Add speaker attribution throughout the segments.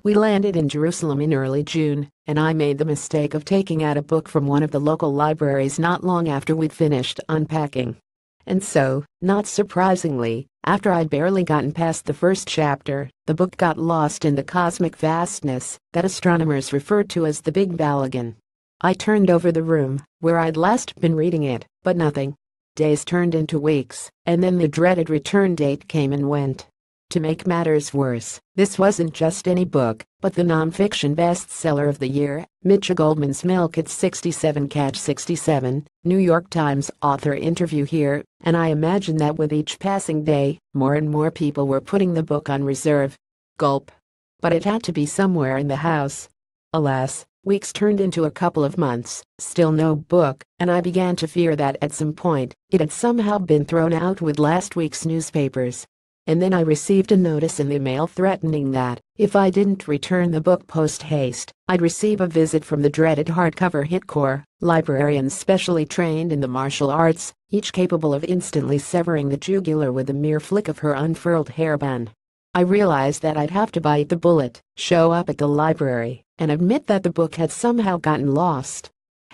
Speaker 1: We landed in Jerusalem in early June, and I made the mistake of taking out a book from one of the local libraries not long after we'd finished unpacking. And so, not surprisingly, after I'd barely gotten past the first chapter, the book got lost in the cosmic vastness that astronomers refer to as the Big Balagan. I turned over the room, where I'd last been reading it, but nothing. Days turned into weeks, and then the dreaded return date came and went. To make matters worse, this wasn't just any book, but the nonfiction bestseller of the year, Mitchell Goldman's Milk at 67 Catch 67, New York Times author interview here, and I imagine that with each passing day, more and more people were putting the book on reserve. Gulp. But it had to be somewhere in the house. Alas, weeks turned into a couple of months, still no book, and I began to fear that at some point, it had somehow been thrown out with last week's newspapers. And then I received a notice in the mail threatening that, if I didn't return the book post-haste, I'd receive a visit from the dreaded hardcover hit corps, librarians specially trained in the martial arts, each capable of instantly severing the jugular with a mere flick of her unfurled hairband. I realized that I'd have to bite the bullet, show up at the library, and admit that the book had somehow gotten lost.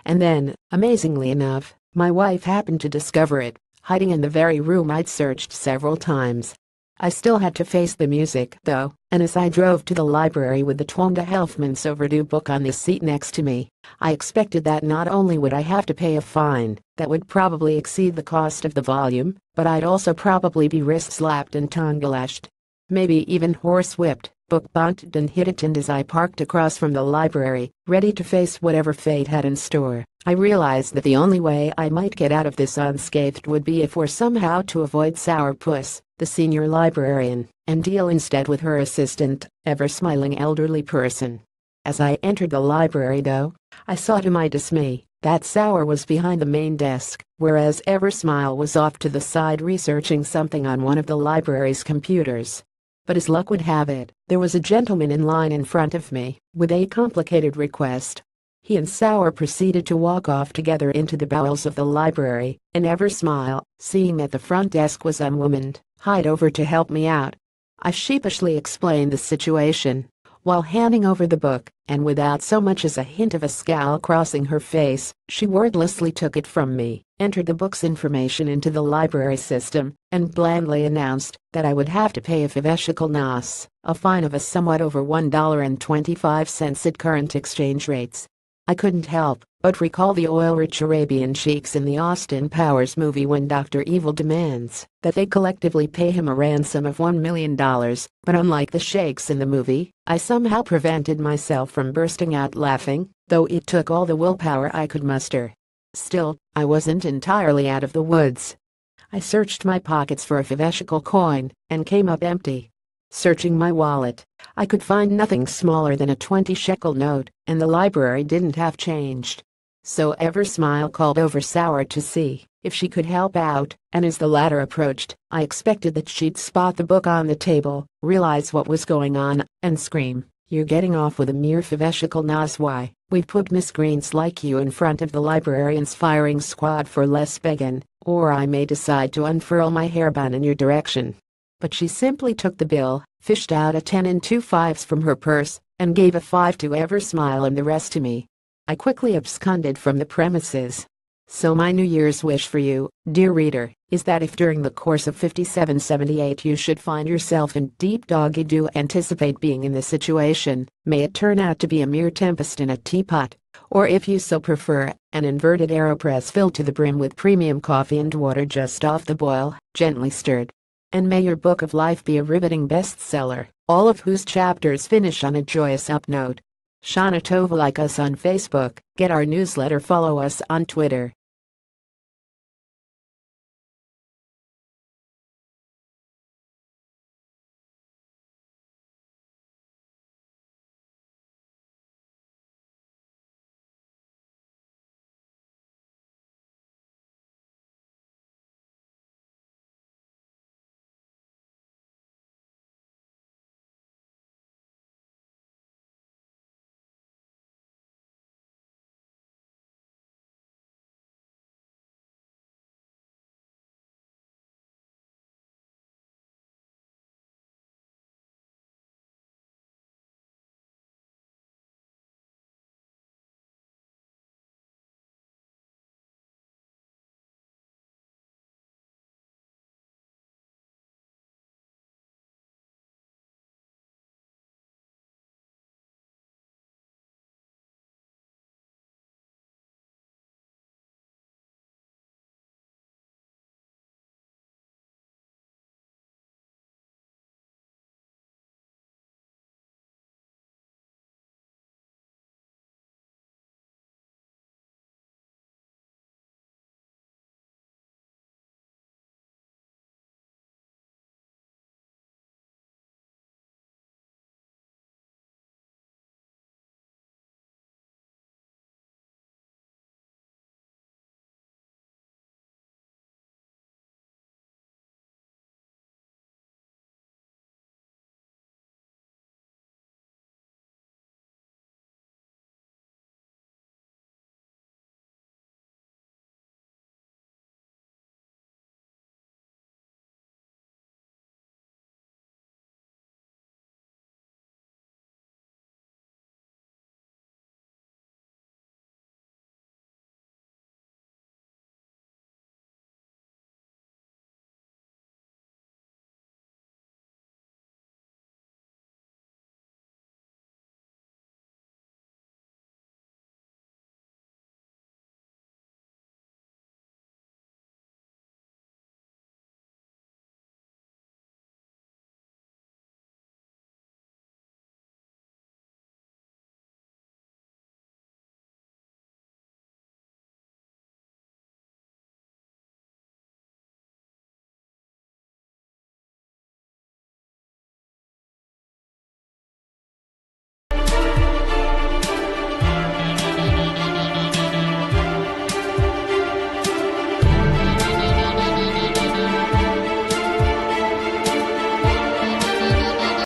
Speaker 1: And then, amazingly enough, my wife happened to discover it, hiding in the very room I'd searched several times. I still had to face the music, though, and as I drove to the library with the Twonda Helfman's overdue book on the seat next to me, I expected that not only would I have to pay a fine that would probably exceed the cost of the volume, but I'd also probably be wrist-slapped and tongue-lashed. Maybe even horsewhipped, book-bunted and hit-it as I parked across from the library, ready to face whatever fate had in store. I realized that the only way I might get out of this unscathed would be if we're somehow to avoid Sourpuss, the senior librarian, and deal instead with her assistant, ever-smiling elderly person. As I entered the library, though, I saw to my dismay that Sour was behind the main desk, whereas Ever-Smile was off to the side researching something on one of the library's computers. But as luck would have it, there was a gentleman in line in front of me, with a complicated request. He and Sour proceeded to walk off together into the bowels of the library, and Ever-Smile, seeing that the front desk was unwomaned, hied over to help me out. I sheepishly explained the situation, while handing over the book, and without so much as a hint of a scowl crossing her face, she wordlessly took it from me, entered the book's information into the library system, and blandly announced that I would have to pay a fiveshikel nas, a fine of a somewhat over $1.25 at current exchange rates. I couldn't help but recall the oil-rich Arabian sheiks in the Austin Powers movie when Dr. Evil demands that they collectively pay him a ransom of $1 million, but unlike the sheiks in the movie, I somehow prevented myself from bursting out laughing, though it took all the willpower I could muster. Still, I wasn't entirely out of the woods. I searched my pockets for a fiveshikel coin, and came up empty. Searching my wallet, I could find nothing smaller than a 20-shekel note, and the library didn't have changed. So Ever-Smile called over Sour to see if she could help out, and as the latter approached, I expected that she'd spot the book on the table, realize what was going on, and scream, "You're getting off with a mere fiveshikel nas, why, we've put miscreants like you in front of the librarian's firing squad for less begging, or I may decide to unfurl my hairband in your direction." But she simply took the bill, fished out a 10 and 2 fives from her purse, and gave a 5 to Ever-Smile and the rest to me. I quickly absconded from the premises. So my New Year's wish for you, dear reader, is that if during the course of 5778 you should find yourself in deep doggy-do anticipate being in this situation, may it turn out to be a mere tempest in a teapot, or if you so prefer, an inverted AeroPress filled to the brim with premium coffee and water just off the boil, gently stirred. And may your book of life be a riveting bestseller, all of whose chapters finish on a joyous up note. Shana Tova, like us on Facebook, get our newsletter, follow us on Twitter,